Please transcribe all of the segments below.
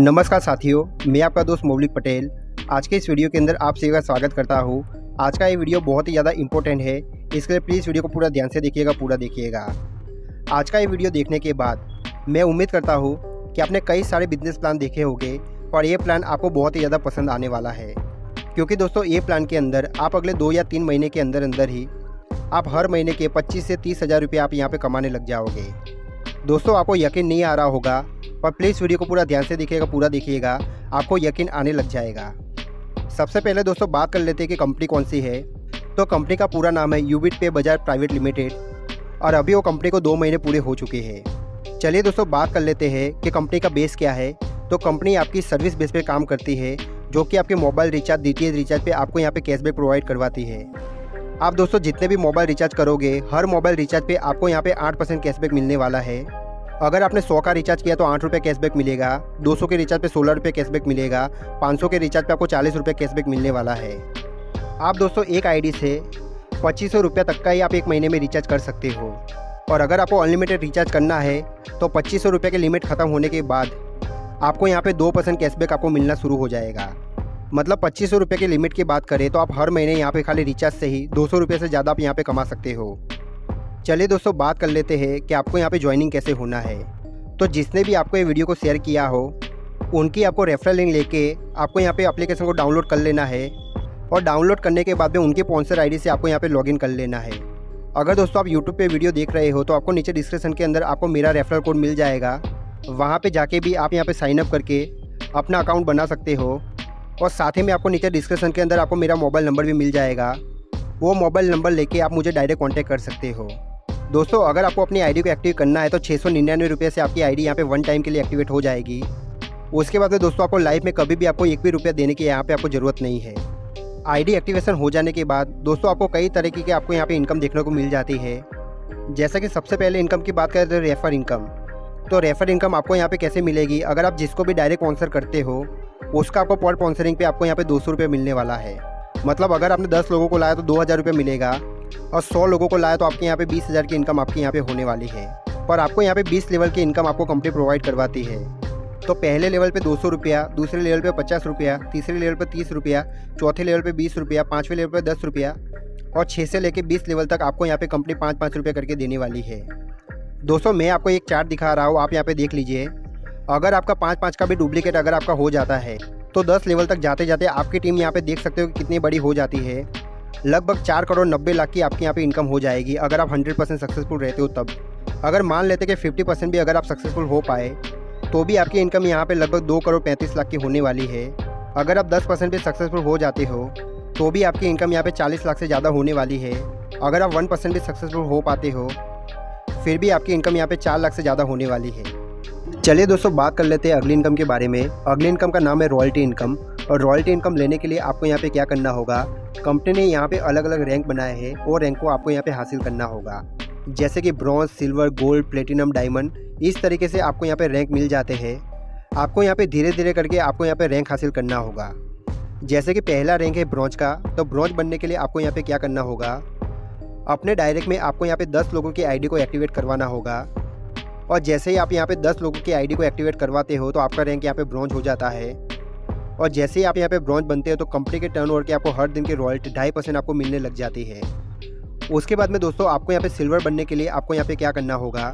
नमस्कार साथियों, मैं आपका दोस्त मौलिक पटेल। आज के इस वीडियो के अंदर आप सभी का स्वागत करता हूँ। आज का ये वीडियो बहुत ही ज़्यादा इंपॉर्टेंट है, इसके लिए प्लीज़ वीडियो को पूरा ध्यान से देखिएगा, पूरा देखिएगा। आज का ये वीडियो देखने के बाद मैं उम्मीद करता हूँ कि आपने कई सारे बिजनेस प्लान देखे होंगे और ये प्लान आपको बहुत ही ज़्यादा पसंद आने वाला है, क्योंकि दोस्तों ये प्लान के अंदर आप अगले 2 या 3 महीने के अंदर ही आप हर महीने के 25 से 30 हज़ार रुपये आप यहाँ पे कमाने लग जाओगे। दोस्तों आपको यकीन नहीं आ रहा होगा, पर प्लीज़ वीडियो को पूरा ध्यान से देखिएगा, पूरा देखिएगा, आपको यकीन आने लग जाएगा। सबसे पहले दोस्तों बात कर लेते हैं कि कंपनी कौन सी है। तो कंपनी का पूरा नाम है यूबिट पे बजाज प्राइवेट लिमिटेड और अभी वो कंपनी को 2 महीने पूरे हो चुके हैं। चलिए दोस्तों बात कर लेते हैं कि कंपनी का बेस क्या है। तो कंपनी आपकी सर्विस बेस पे काम करती है, जो कि आपके मोबाइल रिचार्ज, DTH रिचार्ज पे आपको यहाँ पे कैशबैक प्रोवाइड करवाती है। आप दोस्तों जितने भी मोबाइल रिचार्ज करोगे, हर मोबाइल रिचार्ज पे आपको यहाँ पे 8% कैशबैक मिलने वाला है। अगर आपने 100 का रिचार्ज किया तो 8 रुपये कैशबैक मिलेगा, 200 के रिचार्ज पे 16 रुपये कैशबैक मिलेगा, 500 के रिचार्ज पे आपको 40 रुपये कैशबैक मिलने वाला है। आप दोस्तों एक आईडी से 2500 रुपये तक का ही आप एक महीने में रिचार्ज कर सकते हो। और अगर आपको अनलिमिटेड रिचार्ज करना है तो 2500 रुपये के लिमिट ख़त्म होने के बाद आपको यहाँ पे 2% कैशबैक आपको मिलना शुरू हो जाएगा। मतलब 2500 रुपये की लिमिट की बात करें तो आप हर महीने यहाँ पे खाली रिचार्ज से ही 200 रुपये से ज़्यादा आप यहाँ पे कमा सकते हो। चलिए दोस्तों बात कर लेते हैं कि आपको यहाँ पे ज्वाइनिंग कैसे होना है। तो जिसने भी आपको ये वीडियो को शेयर किया हो, उनकी आपको रेफरल लिंक लेके आपको यहाँ पे एप्लीकेशन को डाउनलोड कर लेना है और डाउनलोड करने के बाद में उनके स्पॉन्सर आईडी से आपको यहाँ पे लॉगिन कर लेना है। अगर दोस्तों आप यूट्यूब पे वीडियो देख रहे हो तो आपको नीचे डिस्क्रिप्शन के अंदर आपको मेरा रेफरल कोड मिल जाएगा, वहाँ पर जाके भी आप यहाँ पर साइनअप करके अपना अकाउंट बना सकते हो। और साथ ही में आपको नीचे डिस्क्रिप्शन के अंदर आपको मेरा मोबाइल नंबर भी मिल जाएगा, वो मोबाइल नंबर लेके आप मुझे डायरेक्ट कांटेक्ट कर सकते हो। दोस्तों अगर आपको अपनी आईडी को एक्टिव करना है तो 699 रुपये से आपकी आईडी यहाँ पे 1 टाइम के लिए एक्टिवेट हो जाएगी। उसके बाद में दोस्तों आपको लाइफ में कभी भी आपको 1 भी रुपया देने की यहाँ पे आपको ज़रूरत नहीं है। आईडी एक्टिवेशन हो जाने के बाद दोस्तों आपको कई तरीके की आपको यहाँ पे इनकम देखने को मिल जाती है। जैसा कि सबसे पहले इनकम की बात करें तो रेफर इनकम। तो रेफर इनकम आपको यहाँ पे कैसे मिलेगी, अगर आप जिसको भी डायरेक्ट स्पॉन्सर करते हो उसका आपको पर स्पॉन्सरिंग पे आपको यहाँ पे 200 रुपये मिलने वाला है। मतलब अगर आपने 10 लोगों को लाया तो 2000 रुपये मिलेगा और 100 लोगों को लाया तो आपके यहाँ पे 20,000 की इनकम आपके यहाँ पे होने वाली है। पर आपको यहाँ पे 20 लेवल की इनकम आपको कंपनी प्रोवाइड करवाती है। तो पहले लेवल पे 200 रुपया, दूसरे लेवल पे 50 रुपया, तीसरे लेवल पे 30 रुपया, चौथे लेवल पे 20 रुपया, 5वें लेवल पे 10 रुपया और 6 से लेकर 20 लेवल तक आपको यहाँ पे कंपनी 5-5 रुपये करके देने वाली है। दोस्तों मैं आपको एक चार्ट दिखा रहा हूँ, आप यहाँ पे देख लीजिए। अगर आपका 5-5 का भी डुप्लीकेट अगर आपका हो जाता है तो 10 लेवल तक जाते जाते आपकी टीम यहाँ पे देख सकते हो कि कितनी बड़ी हो जाती है। लगभग 4 करोड़ 90 लाख की आपकी यहाँ पे इनकम हो जाएगी अगर आप 100% सक्सेसफुल रहते हो तब। अगर मान लेते कि 50% भी अगर आप सक्सेसफुल हो पाए तो भी आपकी इनकम यहाँ पे लगभग 2 करोड़ 35 लाख की होने वाली है। अगर आप 10% भी सक्सेसफुल हो जाते हो तो भी आपकी इनकम यहाँ पे 40 लाख से ज़्यादा होने वाली है। अगर आप 1% भी सक्सेसफुल हो पाते हो फिर भी आपकी इनकम यहाँ पे 4 लाख से ज़्यादा होने वाली है। चलिए दोस्तों बात कर लेते हैं अगली इनकम के बारे में। अगली इनकम का नाम है रॉयल्टी इनकम। और रॉयल्टी इनकम लेने के लिए आपको यहाँ पे क्या करना होगा, कंपनी ने यहाँ पे अलग अलग रैंक बनाए हैं और रैंक को आपको यहाँ पे हासिल करना होगा। जैसे कि bronze, silver, gold, platinum, diamond, इस तरीके से आपको यहाँ पे रैंक मिल जाते हैं। आपको यहाँ पे धीरे धीरे करके आपको यहाँ पे रैंक हासिल करना होगा। जैसे कि पहला रैंक है ब्रॉन्ज का। तो ब्रॉन्ज बनने के लिए आपको यहाँ पे क्या करना होगा, अपने डायरेक्ट में आपको यहाँ पे 10 लोगों की आईडी को एक्टिवेट करवाना होगा। और जैसे ही आप यहाँ पे 10 लोगों की आईडी को एक्टिवेट करवाते हो तो आपका रैंक यहाँ पे ब्रॉन्ज हो जाता है। और जैसे ही आप यहाँ पे ब्रॉन्ज बनते हो तो कंपनी के टर्नओवर के आपको हर दिन की रॉयल्टी 2.5% आपको मिलने लग जाती है। उसके बाद में दोस्तों आपको यहाँ पे सिल्वर बनने के लिए आपको यहाँ पे क्या करना होगा,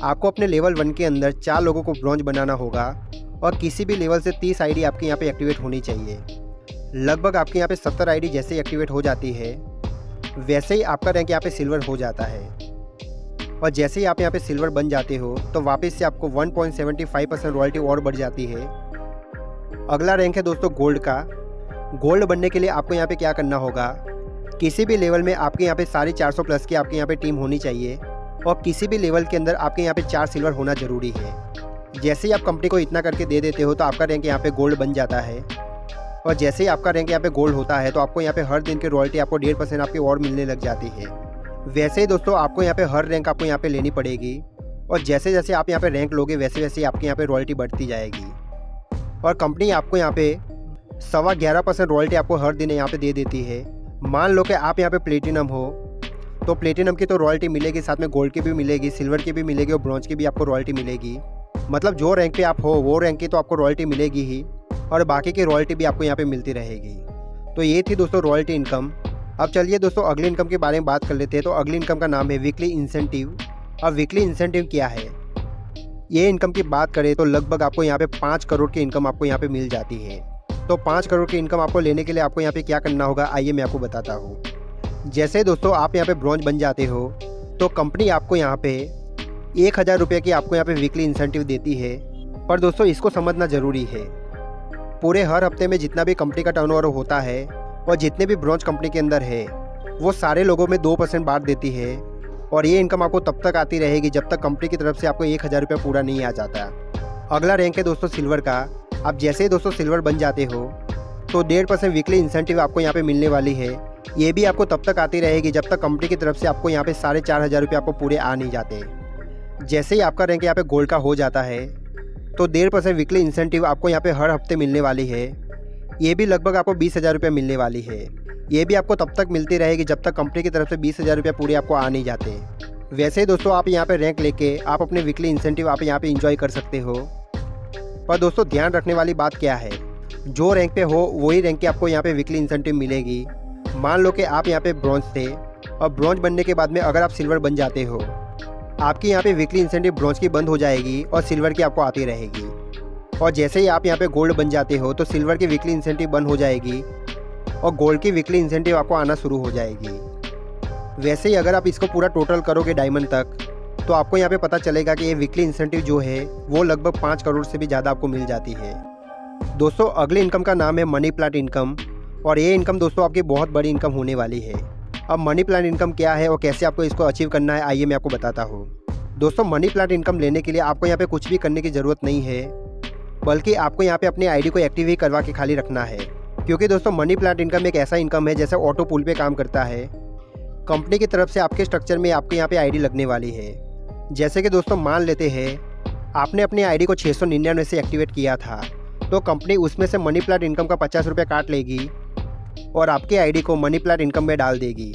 आपको अपने लेवल 1 के अंदर 4 लोगों को ब्रॉन्ज बनाना होगा और किसी भी लेवल से 30 आईडी आपके यहाँ पे एक्टिवेट होनी चाहिए। लगभग आपके यहाँ पे 70 आईडी जैसे ही एक्टिवेट हो जाती है वैसे ही आपका रैंक यहाँ पे सिल्वर हो जाता है। और जैसे ही आप यहाँ पे सिल्वर बन जाते हो तो वापस से आपको 1.75% रॉयल्टी और बढ़ जाती है। अगला रैंक है दोस्तों गोल्ड का। गोल्ड बनने के लिए आपको यहाँ पे क्या करना होगा, किसी भी लेवल में आपके यहाँ पे साढ़े 400 प्लस की आपके यहाँ पे टीम होनी चाहिए और किसी भी लेवल के अंदर आपके यहाँ पे 4 सिल्वर होना ज़रूरी है। जैसे ही आप कंपनी को इतना करके दे देते हो तो आपका रैंक यहाँ पे गोल्ड बन जाता है। और जैसे ही आपका रैंक यहाँ पे गोल्ड होता है तो आपको यहाँ पे हर दिन की रॉयल्टी आपको 1.5% आपकी और मिलने लग जाती है। वैसे ही दोस्तों आपको यहाँ पे हर रैंक आपको यहाँ पे लेनी पड़ेगी और जैसे जैसे आप यहाँ पे रैंक लोगे वैसे वैसे आपके यहाँ पे रॉयल्टी बढ़ती जाएगी। और कंपनी आपको यहाँ पे 11.25% रॉयल्टी आपको हर दिन यहाँ पे दे देती है। मान लो कि आप यहाँ पे प्लेटिनम हो तो प्लेटिनम की तो रॉयल्टी मिलेगी, साथ में गोल्ड की भी मिलेगी, सिल्वर की भी मिलेगी और ब्रॉन्ज की भी आपको रॉयल्टी मिलेगी। मतलब जो रैंक पे आप हो वो रैंक की तो आपको रॉयल्टी मिलेगी ही, और बाकी की रॉयल्टी भी आपको यहाँ पे मिलती रहेगी। तो ये थी दोस्तों रॉयल्टी इनकम। अब चलिए दोस्तों अगली इनकम के बारे में बात कर लेते हैं। तो अगली इनकम का नाम है वीकली इंसेंटिव। अब वीकली इंसेंटिव क्या है? ये इनकम की बात करें तो लगभग आपको यहाँ पे 5 करोड़ की इनकम आपको यहाँ पे मिल जाती है। तो 5 करोड़ की इनकम आपको लेने के लिए आपको यहाँ पे क्या करना होगा, आइए मैं आपको बताता हूँ। जैसे दोस्तों आप यहाँ पे ब्रॉन्ज बन जाते हो तो कंपनी आपको यहाँ पे 1000 रुपये की आपको यहाँ पे वीकली इंसेंटिव देती है। पर दोस्तों इसको समझना ज़रूरी है, पूरे हर हफ्ते में जितना भी कंपनी का टर्नओवर होता है और जितने भी ब्रॉन्ज कंपनी के अंदर है वो सारे लोगों में 2% बांट देती है। और ये इनकम आपको तब तक आती रहेगी जब तक कंपनी की तरफ से आपको 1000 रुपये पूरा नहीं आ जाता। अगला रैंक है दोस्तों सिल्वर का। आप जैसे ही दोस्तों सिल्वर बन जाते हो तो 1.5% वीकली इंसेंटिव आपको यहाँ पे मिलने वाली है। ये भी आपको तब तक आती रहेगी जब तक कंपनी की तरफ से आपको यहाँ पे 4500 रुपये आपको पूरे आ नहीं जाते। जैसे ही आपका रैंक यहाँ पे गोल्ड का हो जाता है तो 1.5% वीकली इंसेंटिव आपको यहाँ पे हर हफ्ते मिलने वाली है। ये भी लगभग आपको 20,000 रुपये मिलने वाली है। ये भी आपको तब तक मिलती रहेगी जब तक कंपनी की तरफ से 20,000 रुपये पूरे आपको आ नहीं जाते। वैसे ही दोस्तों आप यहाँ पे रैंक लेके आप अपने वीकली इंसेंटिव आप यहाँ पे इंजॉय कर सकते हो। पर दोस्तों ध्यान रखने वाली बात क्या है, जो रैंक पे हो वही रैंक की आपको यहाँ पे वीकली इंसेंटिव मिलेगी। मान लो कि आप यहाँ पे ब्रॉन्ज थे और ब्रॉन्ज बनने के बाद में अगर आप सिल्वर बन जाते हो, आपकी यहाँ पे वीकली इंसेंटिव ब्रॉन्ज की बंद हो जाएगी और सिल्वर की आपको आती रहेगी। और जैसे ही आप यहाँ पे गोल्ड बन जाते हो तो सिल्वर की वीकली इंसेंटिव बंद हो जाएगी और गोल्ड की वीकली इंसेंटिव आपको आना शुरू हो जाएगी। वैसे ही अगर आप इसको पूरा टोटल करोगे डायमंड तक तो आपको यहाँ पे पता चलेगा कि ये वीकली इंसेंटिव जो है वो लगभग 5 करोड़ से भी ज़्यादा आपको मिल जाती है। दोस्तों अगली इनकम का नाम है मनी प्लांट इनकम। और ये इनकम दोस्तों आपकी बहुत बड़ी इनकम होने वाली है। अब मनी प्लांट इनकम क्या है और कैसे आपको इसको अचीव करना है, आइए मैं आपको बताता हूँ। दोस्तों मनी प्लांट इनकम लेने के लिए आपको यहाँ पे कुछ भी करने की ज़रूरत नहीं है, बल्कि आपको यहाँ पे अपनी आईडी को एक्टिव ही करवा के खाली रखना है। क्योंकि दोस्तों मनी प्लांट इनकम एक ऐसा इनकम है जैसे ऑटो पूल पे काम करता है। कंपनी की तरफ से आपके स्ट्रक्चर में आपके यहाँ पे आईडी लगने वाली है। जैसे कि दोस्तों मान लेते हैं आपने अपनी आईडी को 699 से एक्टिवेट किया था, तो कंपनी उसमें से मनी प्लांट इनकम का 50 रुपये काट लेगी और आपकी आईडी को मनी प्लांट इनकम में डाल देगी।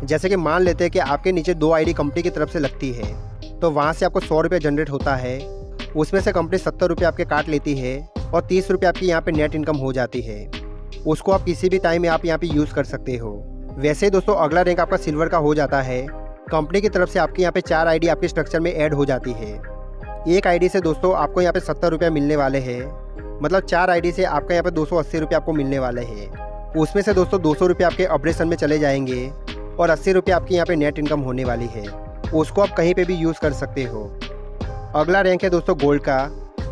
जैसे कि मान लेते हैं कि आपके नीचे 2 आईडी कंपनी की तरफ से लगती है, तो वहाँ से आपको 100 रुपये जनरेट होता है। उसमें से कंपनी 70 रुपये आपके काट लेती है और 30 रुपये आपकी यहाँ पे नेट इनकम हो जाती है। उसको आप किसी भी टाइम में आप यहाँ पे यूज़ कर सकते हो। वैसे दोस्तों अगला रैंक आपका सिल्वर का हो जाता है। कंपनी की तरफ से आपके यहाँ पे 4 आईडी आपके स्ट्रक्चर में ऐड हो जाती है। एक आईडी से दोस्तों आपको यहाँ पे 70 रुपये मिलने वाले हैं, मतलब 4 आईडी से आपका यहाँ पे 280 रुपये आपको मिलने वाले हैं। उसमें से दोस्तों 200 रुपये आपके ऑपरेशन में चले जाएंगे और 80 रुपये आपकी यहाँ पे नेट इनकम होने वाली है। उसको आप कहीं पे भी यूज़ कर सकते हो। अगला रैंक है दोस्तों गोल्ड का।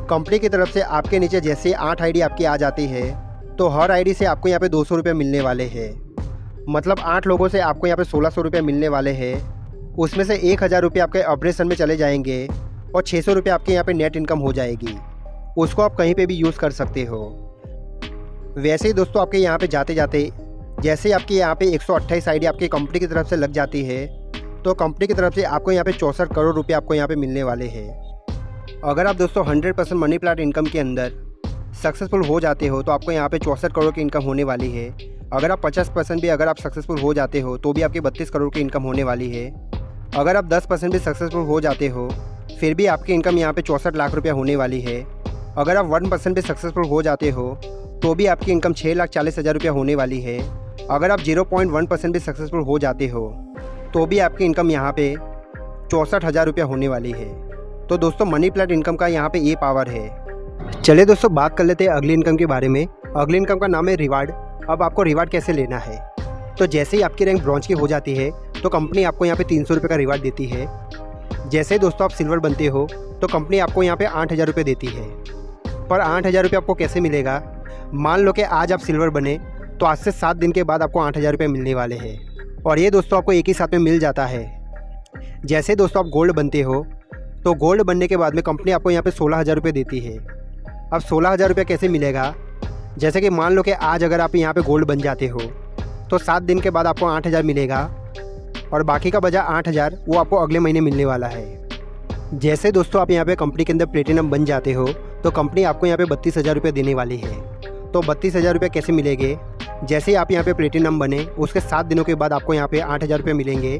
कंपनी की तरफ से आपके नीचे जैसे 8 आईडी आपकी आ जाती है तो हर आईडी से आपको यहाँ पे 200 रुपये मिलने वाले हैं, मतलब 8 लोगों से आपको यहाँ पे 1600 रुपये मिलने वाले हैं। उसमें से 1000 रुपये आपके ऑपरेशन में चले जाएंगे और 600 रुपये आपके यहाँ पे नेट इनकम हो जाएगी। उसको आप कहीं पे भी यूज़ कर सकते हो। वैसे ही दोस्तों आपके यहाँ पे जाते जाते जैसे आपकी यहाँ पे 128 आईडी आपकी कंपनी की तरफ से लग जाती है, तो कंपनी की तरफ से आपको यहाँ पे 64 करोड़ रुपये आपको यहाँ पे मिलने वाले हैं। अगर आप दोस्तों 100% मनी प्लांट इनकम के अंदर सक्सेसफुल हो जाते हो तो आपको यहाँ पे 64 करोड़ की इनकम होने वाली है। अगर आप 50% भी अगर आप सक्सेसफुल हो जाते हो तो भी आपकी 32 करोड़ की इनकम होने वाली है। अगर आप 10% भी सक्सेसफुल हो जाते हो फिर भी आपकी इनकम यहाँ पे 64 लाख रुपया होने वाली है। अगर आप 1% भी सक्सेसफुल हो जाते हो तो भी आपकी इनकम 6,40,000 रुपया होने वाली है। अगर आप 0.1% भी सक्सेसफुल हो जाते हो तो भी आपकी इनकम यहाँ पे 64,000 रुपया होने वाली है। तो दोस्तों मनी प्लांट इनकम का यहाँ पे ये पावर है। चलिए दोस्तों बात कर लेते हैं अगली इनकम के बारे में। अगली इनकम का नाम है रिवार्ड। अब आपको रिवार्ड कैसे लेना है, तो जैसे ही आपकी रैंक ब्रॉन्ज की हो जाती है तो कंपनी आपको यहाँ पे 300 रुपये का रिवार्ड देती है। जैसे ही दोस्तों आप सिल्वर बनते हो तो कंपनी आपको यहाँ पे 8,000 रुपये देती है। पर 8,000 रुपये आपको कैसे मिलेगा, मान लो कि आज आप सिल्वर बने तो आज से 7 दिन के बाद आपको 8,000 रुपये मिलने वाले हैं। और ये दोस्तों आपको एक ही साथ में मिल जाता है। जैसे दोस्तों आप गोल्ड बनते हो तो गोल्ड बनने के बाद में कंपनी आपको यहाँ पे 16,000 रुपये देती है। अब 16,000 रुपये कैसे मिलेगा, जैसे कि मान लो कि आज अगर आप यहाँ पे गोल्ड बन जाते हो तो 7 दिन के बाद आपको 8,000 मिलेगा और बाकी का बचा 8,000 वो आपको अगले महीने मिलने वाला है। जैसे दोस्तों आप यहाँ पे कंपनी के अंदर प्लेटिनम बन जाते हो तो कंपनी आपको यहाँ पे 32,000 रुपये देने वाली है। तो 32,000 रुपये कैसे मिलेंगे, जैसे ही आप यहाँ पे प्लेटिनम बने उसके 7 दिनों के बाद आपको यहाँ पे 8,000 रुपये मिलेंगे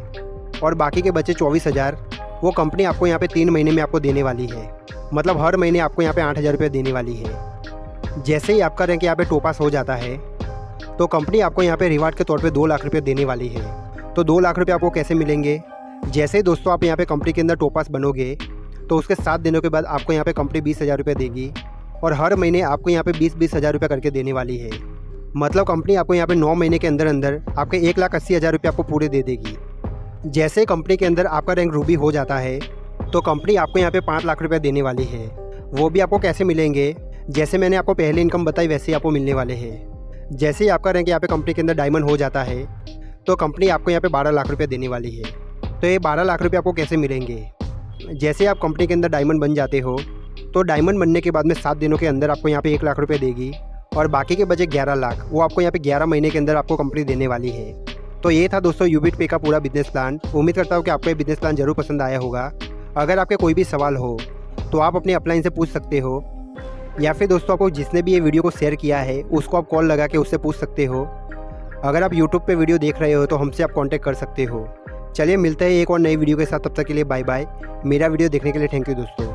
और बाकी के बचे 24,000 वो कंपनी आपको यहाँ पे 3 महीने में आपको देने वाली है। मतलब हर महीने आपको यहाँ पे 8,000 रुपये देने वाली है। जैसे ही आपका रैंक यहाँ पे टॉप पास हो जाता है तो कंपनी आपको यहाँ पे रिवार्ड के तौर पे 2 लाख रुपये देने वाली है। तो 2 लाख रुपये आपको कैसे मिलेंगे? जैसे ही दोस्तों आप यहाँ पे कंपनी के अंदर टॉप पास बनोगे तो उसके 7 दिनों के बाद आपको यहाँ पे कंपनी 20,000 रुपये देगी और हर महीने आपको यहाँ पे 20,000 रुपये करके देने वाली है। मतलब कंपनी आपको यहाँ पे 9 महीने के अंदर अंदर आपके 1,80,000 रुपये आपको पूरे दे देगी। जैसे ही कंपनी के अंदर आपका रैंक रूबी हो जाता है तो कंपनी आपको यहाँ पे 5 लाख रुपये देने वाली है। वो भी आपको कैसे मिलेंगे? जैसे मैंने आपको पहले इनकम बताई वैसे ही आपको मिलने वाले हैं। जैसे ही आपका रैंक यहाँ पे कंपनी के अंदर डायमंड हो जाता है तो कंपनी आपको यहाँ पे 12 लाख रुपये देने वाली है। तो ये 12 लाख रुपये आपको कैसे मिलेंगे? जैसे आप कंपनी के अंदर डायमंड बन जाते हो तो डायमंड बनने के बाद में 7 दिनों के अंदर आपको यहाँ पे 1 लाख रुपये देगी और बाकी के बचे 11 लाख वो आपको यहाँ पे 11 महीने के अंदर आपको कंपनी देने वाली है। तो ये था दोस्तों यूबिट पे का पूरा बिजनेस प्लान। उम्मीद करता हूँ कि आपको ये बिजनेस प्लान जरूर पसंद आया होगा। अगर आपके कोई भी सवाल हो तो आप अपने अपलाइन से पूछ सकते हो या फिर दोस्तों आपको जिसने भी ये वीडियो को शेयर किया है उसको आप कॉल लगा के उससे पूछ सकते हो। अगर आप यूट्यूब पे वीडियो देख रहे हो तो हमसे आप कांटेक्ट कर सकते हो। चलिए मिलते हैं एक और नई वीडियो के साथ, तब तक के लिए बाय बाय। मेरा वीडियो देखने के लिए थैंक यू दोस्तों।